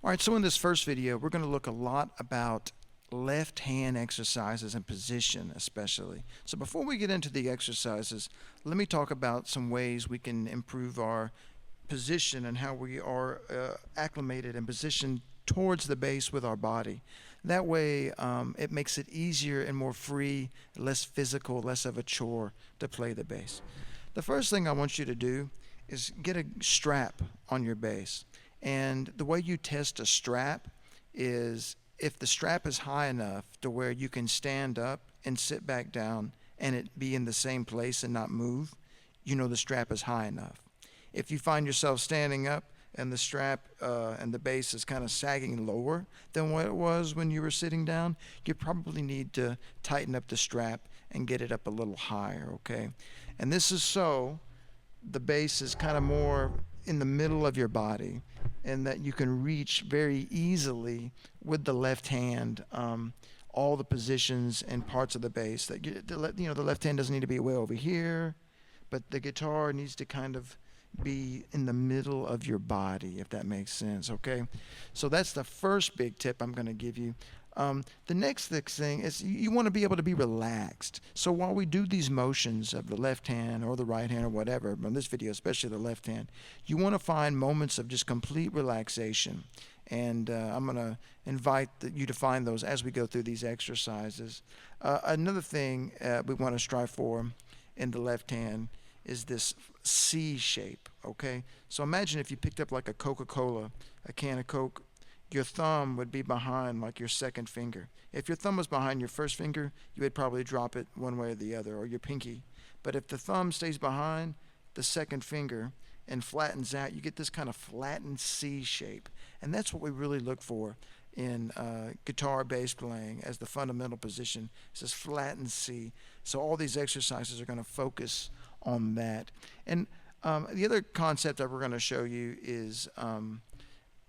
All right, so in this first video, we're going to look a lot about left hand exercises and position especially. So before we get into the exercises, let me talk about some ways we can improve our position and how we are acclimated and positioned towards the bass with our body. That way, it makes it easier and more free, less physical, less of a chore to play the bass. The first thing I want you to do is get a strap on your bass. And the way you test a strap is if the strap is high enough to where you can stand up and sit back down and it be in the same place and not move, you know the strap is high enough. If you find yourself standing up and the strap and the bass is kind of sagging lower than what it was when you were sitting down, you probably need to tighten up the strap and get it up a little higher, okay? And this is so the bass is kind of more in the middle of your body and that you can reach very easily with the left hand all the positions and parts of the bass that the left hand doesn't need to be way over here, but the guitar needs to kind of be in the middle of your body, if that makes sense, okay? So that's the first big tip I'm going to give you. The next thing is you want to be able to be relaxed. So while we do these motions of the left hand or the right hand or whatever, in this video especially the left hand, you want to find moments of just complete relaxation. And I'm going to invite you to find those as we go through these exercises. Another thing we want to strive for in the left hand is this C shape, okay? So imagine if you picked up like a Coca-Cola, a can of Coke, your thumb would be behind like your second finger. If your thumb was behind your first finger, you would probably drop it one way or the other, or your pinky. But if the thumb stays behind the second finger and flattens out, you get this kind of flattened C shape. And that's what we really look for in guitar bass playing as the fundamental position. It's this flattened C. So all these exercises are going to focus on that. And the other concept that we're going to show you is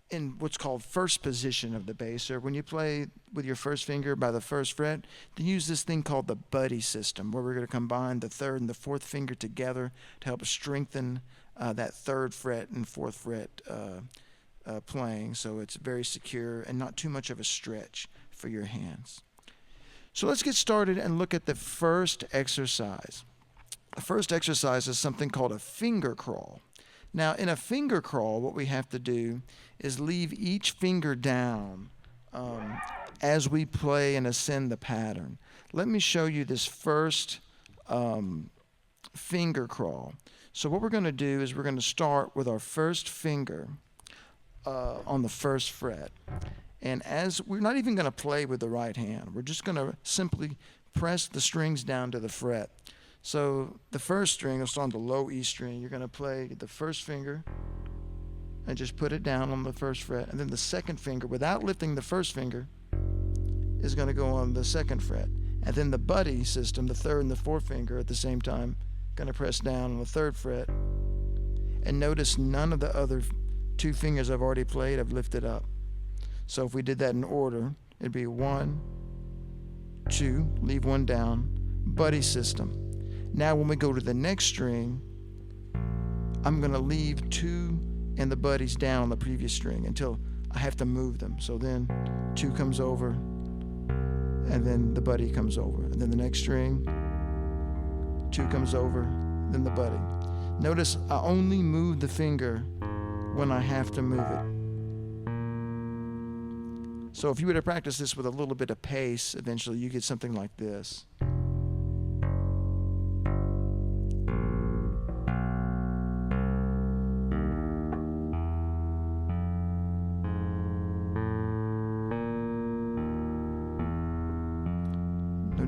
in what's called first position of the bass, or when you play with your first finger by the first fret, then use this thing called the buddy system, where we're going to combine the third and the fourth finger together to help strengthen that third fret and fourth fret playing, so it's very secure and not too much of a stretch for your hands. So let's get started and look at the first exercise. The first exercise is something called a finger crawl. Now, in a finger crawl, what we have to do is leave each finger down as we play and ascend the pattern. Let me show you this first finger crawl. So what we're going to do is we're going to start with our first finger on the first fret. And as we're not even going to play with the right hand, we're just going to simply press the strings down to the fret. So the first string is on the low E string. You're going to play the first finger and just put it down on the first fret. And then the second finger, without lifting the first finger, is going to go on the second fret. And then the buddy system, the third and the fourth finger at the same time, going to press down on the third fret. And notice none of the other two fingers I've already played have lifted up. So if we did that in order, it'd be 1, 2, leave one down, buddy system. Now when we go to the next string, I'm going to leave 2 and the buddies down on the previous string until I have to move them. So then 2 comes over, and then the buddy comes over. And then the next string, 2 comes over, then the buddy. Notice I only move the finger when I have to move it. So if you were to practice this with a little bit of pace, eventually you get something like this.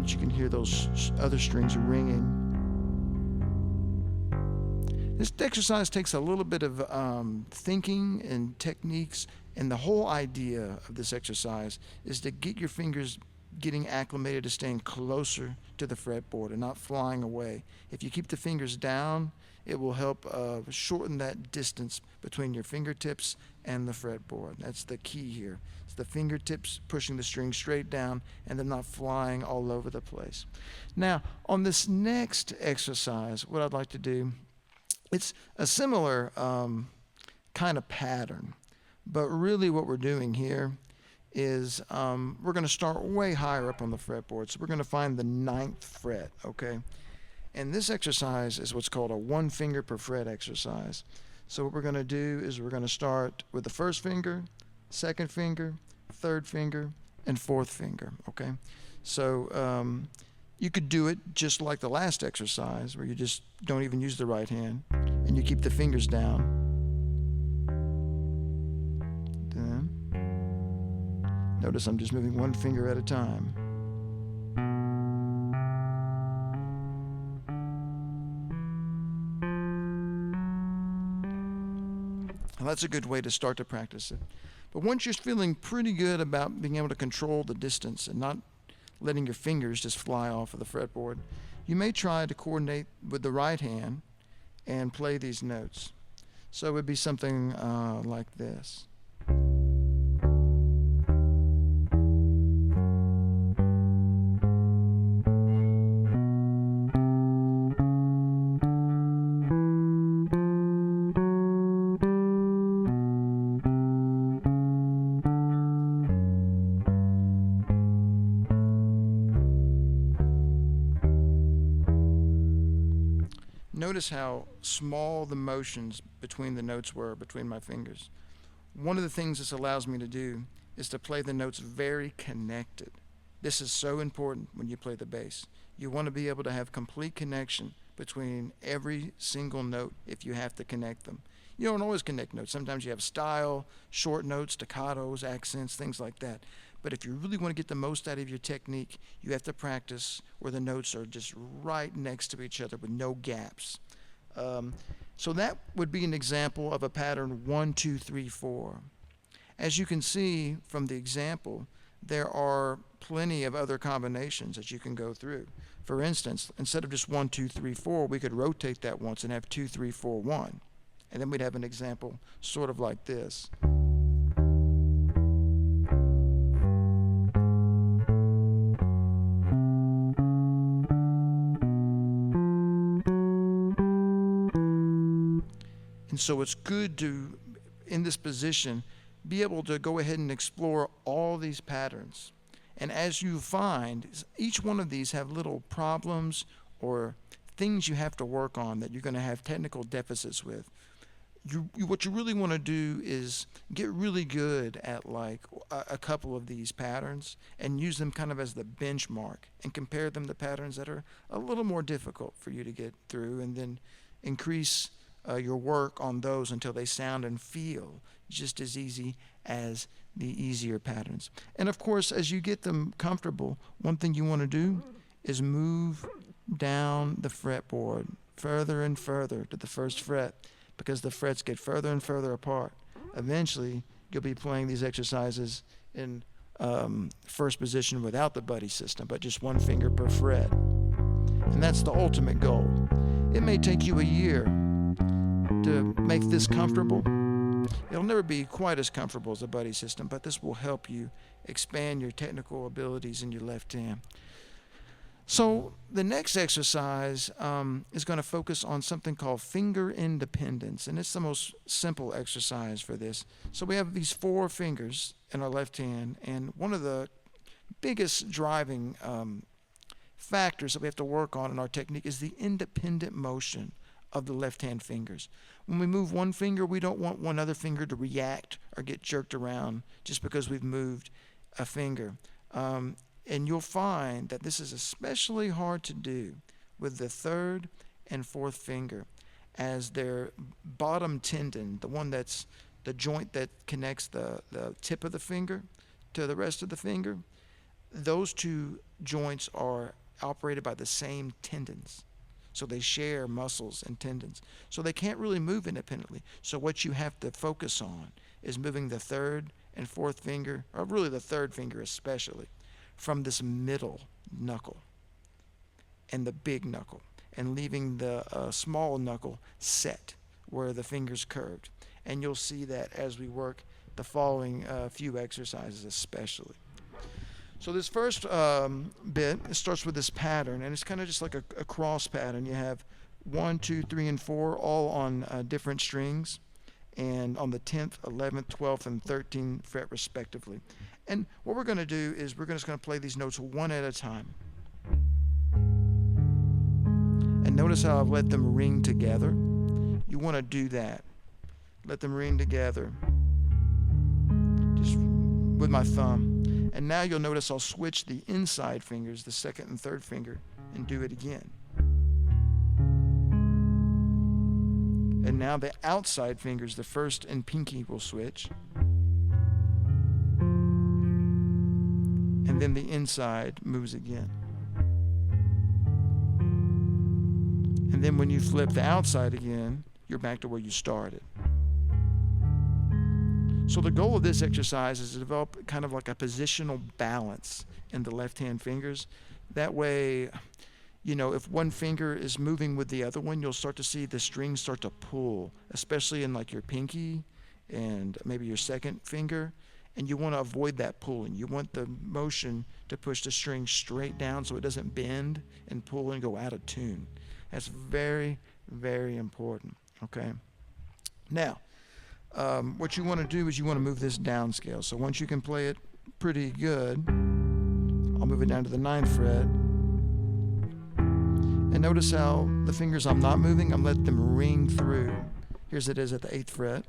You can hear those other strings ringing. This exercise takes a little bit of thinking and techniques, and the whole idea of this exercise is to get your fingers getting acclimated to staying closer to the fretboard and not flying away. If you keep the fingers down, it will help shorten that distance between your fingertips and the fretboard. That's the key here. It's the fingertips pushing the string straight down and them not flying all over the place. Now, on this next exercise, what I'd like to do, it's a similar kind of pattern. But really what we're doing here is we're going to start way higher up on the fretboard. So we're going to find the ninth fret, okay? And this exercise is what's called a one finger per fret exercise. So what we're going to do is we're going to start with the first finger, second finger, third finger, and fourth finger, okay? So you could do it just like the last exercise where you just don't even use the right hand and you keep the fingers down. Then notice I'm just moving one finger at a time. Well, that's a good way to start to practice it. But once you're feeling pretty good about being able to control the distance and not letting your fingers just fly off of the fretboard, you may try to coordinate with the right hand and play these notes. So it would be something like this. Notice how small the motions between the notes were between my fingers. One of the things this allows me to do is to play the notes very connected. This is so important when you play the bass. You want to be able to have complete connection between every single note if you have to connect them. You don't always connect notes. Sometimes you have style, short notes, staccatos, accents, things like that. But if you really want to get the most out of your technique, you have to practice where the notes are just right next to each other with no gaps. So that would be an example of a pattern 1, 2, 3, 4. As you can see from the example, there are plenty of other combinations that you can go through. For instance, instead of just 1, 2, 3, 4, we could rotate that once and have 2, 3, 4, 1. And then we'd have an example sort of like this. And so it's good to, in this position, be able to go ahead and explore all these patterns. And as you find, each one of these have little problems or things you have to work on that you're going to have technical deficits with. What you really want to do is get really good at like a couple of these patterns and use them kind of as the benchmark and compare them to patterns that are a little more difficult for you to get through, and then increase your work on those until they sound and feel just as easy as the easier patterns. And of course, as you get them comfortable, one thing you want to do is move down the fretboard further and further to the first fret, because the frets get further and further apart. Eventually, you'll be playing these exercises in first position without the buddy system, but just one finger per fret. And that's the ultimate goal. It may take you a year to make this comfortable. It'll never be quite as comfortable as a buddy system, but this will help you expand your technical abilities in your left hand. So the next exercise is going to focus on something called finger independence, and it's the most simple exercise for this. So we have these 4 fingers in our left hand, and one of the biggest driving factors that we have to work on in our technique is the independent motion of the left hand fingers. When we move one finger, we don't want one other finger to react or get jerked around just because we've moved a finger. And you'll find that this is especially hard to do with the third and fourth finger, as their bottom tendon, the one that's the joint that connects the tip of the finger to the rest of the finger, those two joints are operated by the same tendons. So they share muscles and tendons. So they can't really move independently. So what you have to focus on is moving the third and fourth finger, or really the third finger especially, from this middle knuckle and the big knuckle, and leaving the small knuckle set where the finger's curved. And you'll see that as we work the following few exercises especially. So this first bit, it starts with this pattern, and it's kind of just like a cross pattern. You have 1, 2, 3, and 4 all on different strings, and on the 10th, 11th, 12th, and 13th fret respectively. And what we're going to do is we're just going to play these notes one at a time. And notice how I've let them ring together. You want to do that. Let them ring together. Just with my thumb. And now you'll notice I'll switch the inside fingers, the second and third finger, and do it again. And now the outside fingers, the first and pinky, will switch. And then the inside moves again. And then when you flip the outside again, you're back to where you started. So the goal of this exercise is to develop kind of like a positional balance in the left hand fingers. That way, you know, if one finger is moving with the other one, you'll start to see the strings start to pull, especially in like your pinky and maybe your second finger. And you want to avoid that pulling. You want the motion to push the string straight down so it doesn't bend and pull and go out of tune. That's very, very important, okay? Now, what you want to do is you want to move this down scale. So once you can play it pretty good, I'll move it down to the 9th fret. And notice how the fingers I'm not moving, I'm letting them ring through. Here's it is at the 8th fret.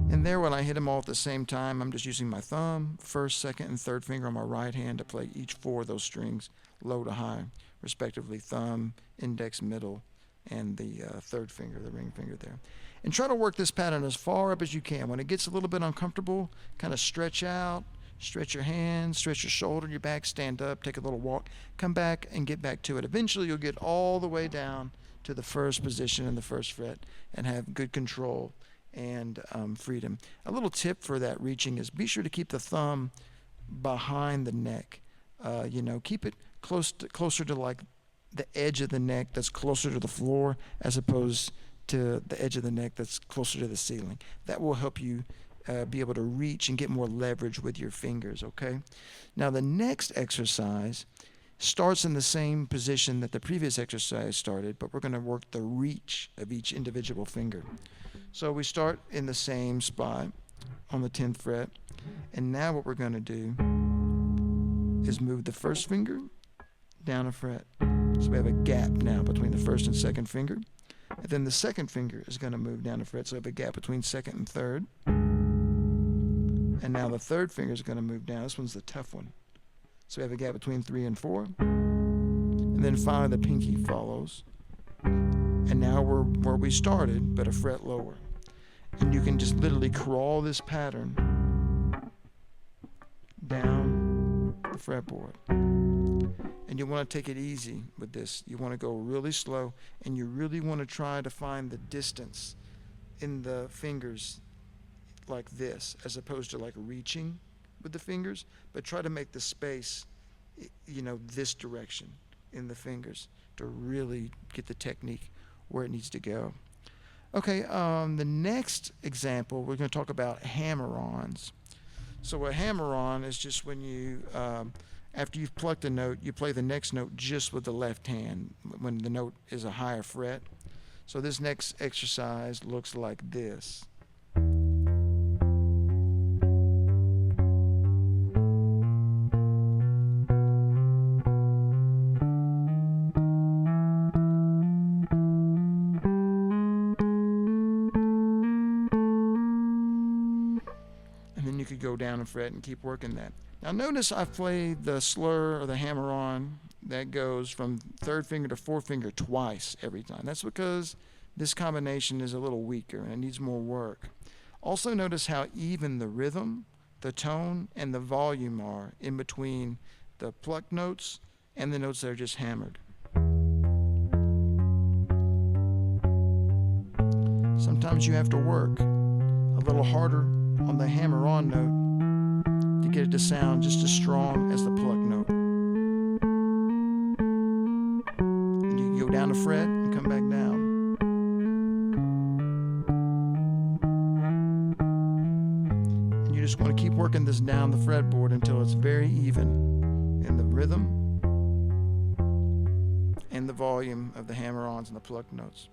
And there, when I hit them all at the same time, I'm just using my thumb, first, second, and third finger on my right hand to play each 4 of those strings, low to high, respectively, thumb, index, middle, and the third finger, the ring finger there. And try to work this pattern as far up as you can. When it gets a little bit uncomfortable, kind of stretch out, stretch your hands, stretch your shoulder, your back, stand up, take a little walk, come back and get back to it. Eventually you'll get all the way down to the first position in the first fret and have good control and freedom. A little tip for that reaching is be sure to keep the thumb behind the neck. You know, keep it closer to like the edge of the neck that's closer to the floor as opposed to the edge of the neck that's closer to the ceiling. That will help you be able to reach and get more leverage with your fingers, okay? Now the next exercise starts in the same position that the previous exercise started, but we're going to work the reach of each individual finger. So we start in the same spot on the 10th fret, and now what we're going to do is move the first finger down a fret. So we have a gap now between the first and second finger. And then the second finger is going to move down a fret, so we have a gap between second and third. And now the third finger is going to move down. This one's the tough one. So we have a gap between 3 and 4. And then finally the pinky follows. And now we're where we started, but a fret lower. And you can just literally crawl this pattern down the fretboard. And you want to take it easy with this. You want to go really slow, and you really want to try to find the distance in the fingers like this, as opposed to like reaching with the fingers, but try to make the space, you know, this direction in the fingers to really get the technique where it needs to go. Okay, the next example, we're going to talk about hammer-ons. So a hammer-on is just when you, after you've plucked a note, you play the next note just with the left hand when the note is a higher fret. So this next exercise looks like this. Go down a fret and keep working that. Now notice I've played the slur or the hammer on that goes from third finger to fourth finger twice every time. That's because this combination is a little weaker and it needs more work. Also notice how even the rhythm, the tone, and the volume are in between the plucked notes and the notes that are just hammered. Sometimes you have to work a little harder on the hammer-on note to get it to sound just as strong as the pluck note. And you can go down a fret and come back down. And you just want to keep working this down the fretboard until it's very even in the rhythm volume of the hammer-ons and the plucked notes.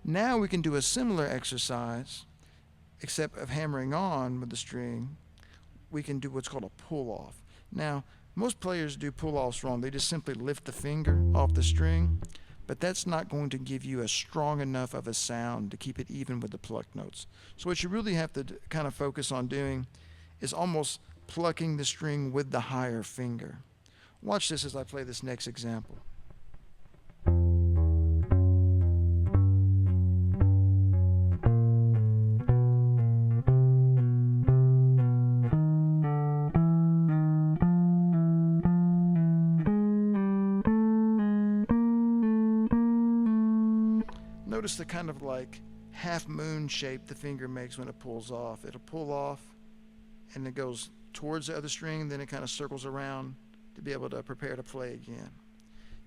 Now we can do a similar exercise, except of hammering on with the string. We can do what's called a pull-off. Now, most players do pull-offs wrong. They just simply lift the finger off the string, but that's not going to give you a strong enough of a sound to keep it even with the plucked notes. So what you really have to kind of focus on doing is almost plucking the string with the higher finger. Watch this as I play this next example. Notice the kind of like half moon shape the finger makes when it pulls off. It'll pull off and it goes towards the other string, then it kind of circles around to be able to prepare to play again.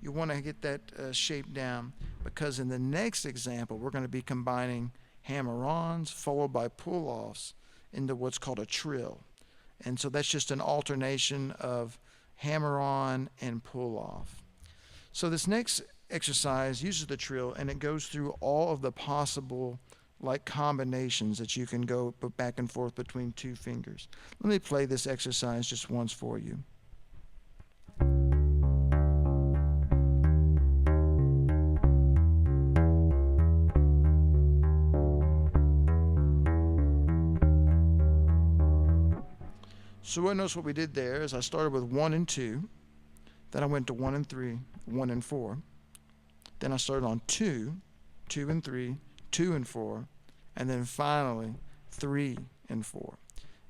You want to get that shape down, because in the next example we're going to be combining hammer-ons followed by pull-offs into what's called a trill. And so that's just an alternation of hammer-on and pull-off. So this next exercise uses the trill, and it goes through all of the possible like combinations that you can go back and forth between two fingers. Let me play this exercise just once for you. So I notice what we did there is I started with 1 and 2, then I went to 1 and 3, 1 and 4. Then I started on 2, 2 and 3, 2 and 4, and then finally 3 and 4.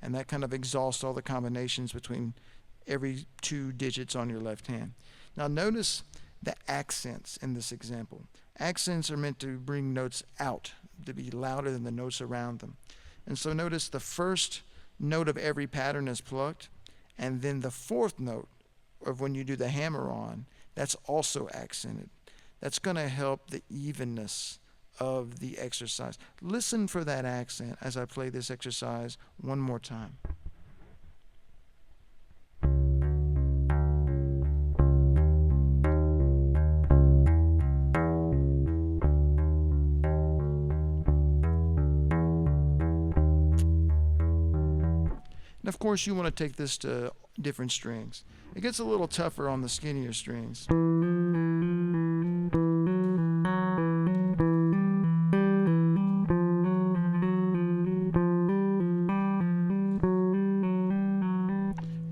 And that kind of exhausts all the combinations between every 2 digits on your left hand. Now notice the accents in this example. Accents are meant to bring notes out, to be louder than the notes around them. And so notice the first note of every pattern is plucked, and then the fourth note of when you do the hammer-on, that's also accented. That's going to help the evenness of the exercise. Listen for that accent as I play this exercise one more time. And of course you want to take this to different strings. It gets a little tougher on the skinnier strings.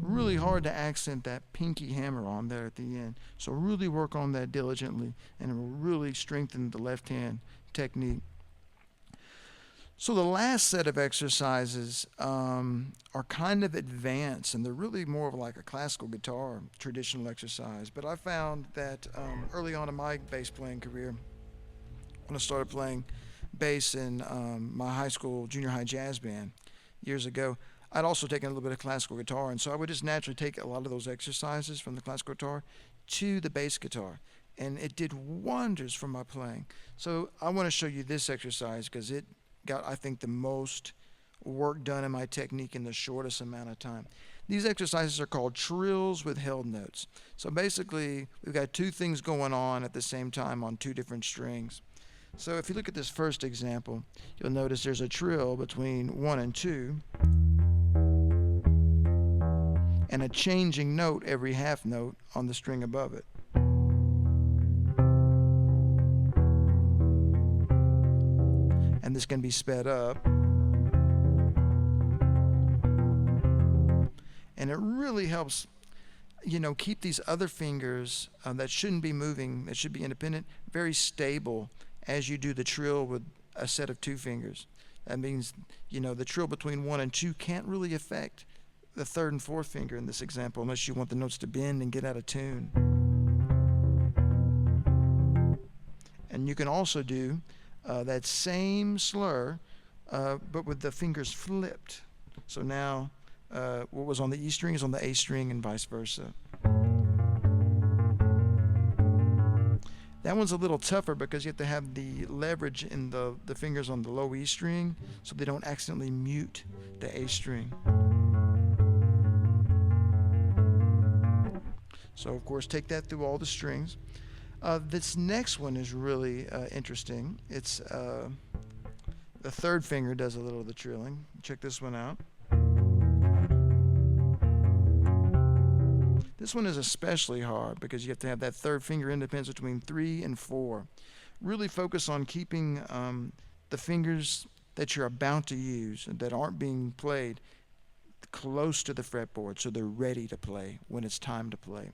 Really hard to accent that pinky hammer on there at the end. So really work on that diligently, and it will really strengthen the left hand technique. So the last set of exercises are kind of advanced, and they're really more of like a classical guitar traditional exercise. But I found that early on in my bass playing career, when I started playing bass in my high school junior high jazz band years ago, I'd also taken a little bit of classical guitar, and so I would just naturally take a lot of those exercises from the classical guitar to the bass guitar, and it did wonders for my playing. So I want to show you this exercise because it got, I think, the most work done in my technique in the shortest amount of time. These exercises are called trills with held notes. So basically, we've got two things going on at the same time on two different strings. So if you look at this first example, you'll notice there's a trill between 1 and 2, and a changing note every half note on the string above it. And this can be sped up. And it really helps, keep these other fingers that shouldn't be moving, that should be independent, very stable as you do the trill with a set of 2 fingers. That means, the trill between 1 and 2 can't really affect the 3rd and 4th finger in this example unless you want the notes to bend and get out of tune. And you can also do that same slur but with the fingers flipped. So now what was on the E string is on the A string and vice versa. That one's a little tougher because you have to have the leverage in the fingers on the low E string so they don't accidentally mute the A string. So of course take that through all the strings. This next one is really interesting. It's the third finger does a little of the trilling. Check this one out. This one is especially hard because you have to have that third finger independence between 3 and 4. Really focus on keeping the fingers that you're about to use and that aren't being played close to the fretboard so they're ready to play when it's time to play.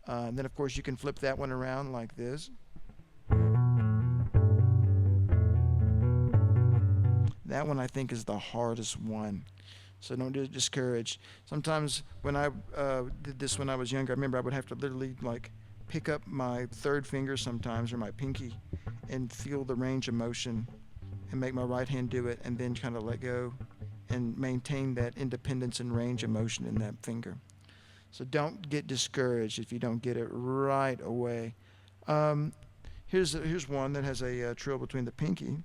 And then, of course, you can flip that one around like this. That one, I think, is the hardest one. So don't get discouraged. Sometimes when I did this when I was younger, I remember I would have to literally like pick up my third finger sometimes or my pinky and feel the range of motion and make my right hand do it and then kind of let go and maintain that independence and range of motion in that finger. So don't get discouraged if you don't get it right away. Here's one that has a trill between the pinky.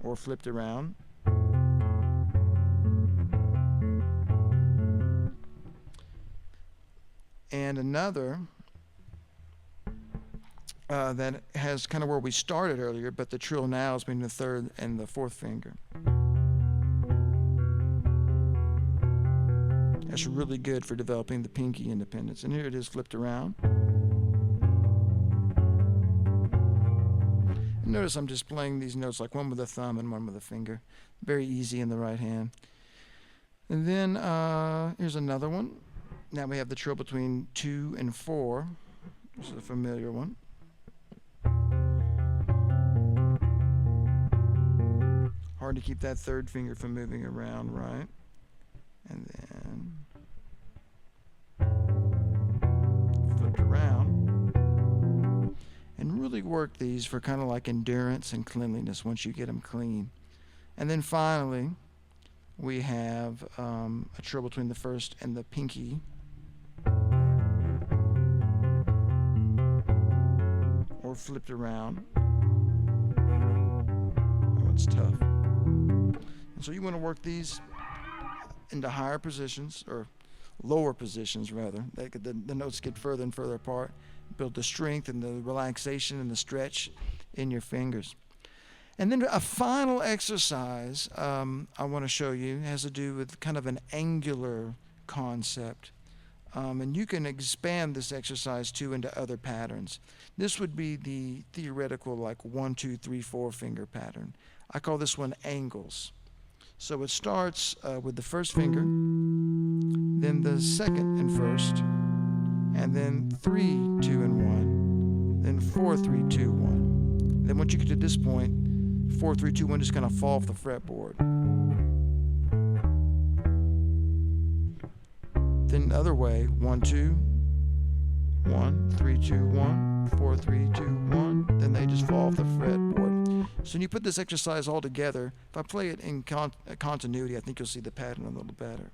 Or flipped around. And another that has kind of where we started earlier, but the trill now is between the third and the fourth finger. That's really good for developing the pinky independence. And here it is flipped around. Notice I'm just playing these notes like one with a thumb and one with a finger. Very easy in the right hand. And then here's another one. Now we have the trill between 2 and 4. This is a familiar one. Hard to keep that third finger from moving around, right? And then flipped around. And really work these for kind of like endurance and cleanliness once you get them clean. And then finally, we have a trill between the first and the pinky. Or flipped around. Oh, it's tough. And so you want to work these into higher positions, or lower positions rather. The notes get further and further apart. Build the strength and the relaxation and the stretch in your fingers. And then a final exercise I want to show you has to do with kind of an angular concept. And you can expand this exercise too into other patterns. This would be the theoretical like 1, 2, 3, 4 finger pattern. I call this one angles. So it starts with the first finger, then the second and first, and then 3, 2, and 1, then 4, 3, 2, 1. Then once you get to this point, 4, 3, 2, 1 just kind of fall off the fretboard. Then the other way, 1, 2, 1, 3, 2, 1, 4, 3, 2, 1. Then they just fall off the fretboard. So when you put this exercise all together, if I play it in continuity, I think you'll see the pattern a little better.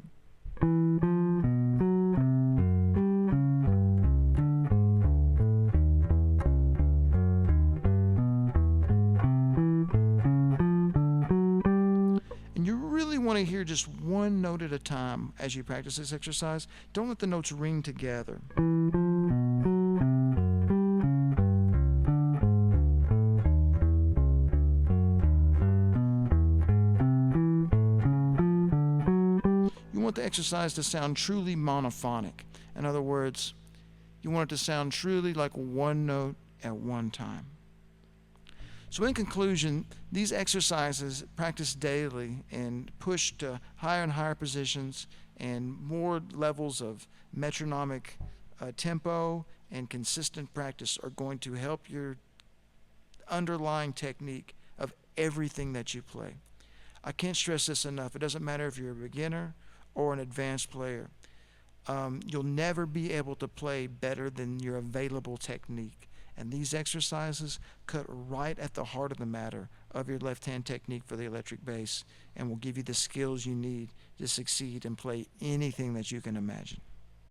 Want to hear just one note at a time as you practice this exercise. Don't let the notes ring together. You want the exercise to sound truly monophonic. In other words, you want it to sound truly like one note at one time. So in conclusion, these exercises practiced daily and pushed to higher and higher positions and more levels of metronomic tempo and consistent practice are going to help your underlying technique of everything that you play. I can't stress this enough. It doesn't matter if you're a beginner or an advanced player. You'll never be able to play better than your available technique. And these exercises cut right at the heart of the matter of your left-hand technique for the electric bass and will give you the skills you need to succeed and play anything that you can imagine.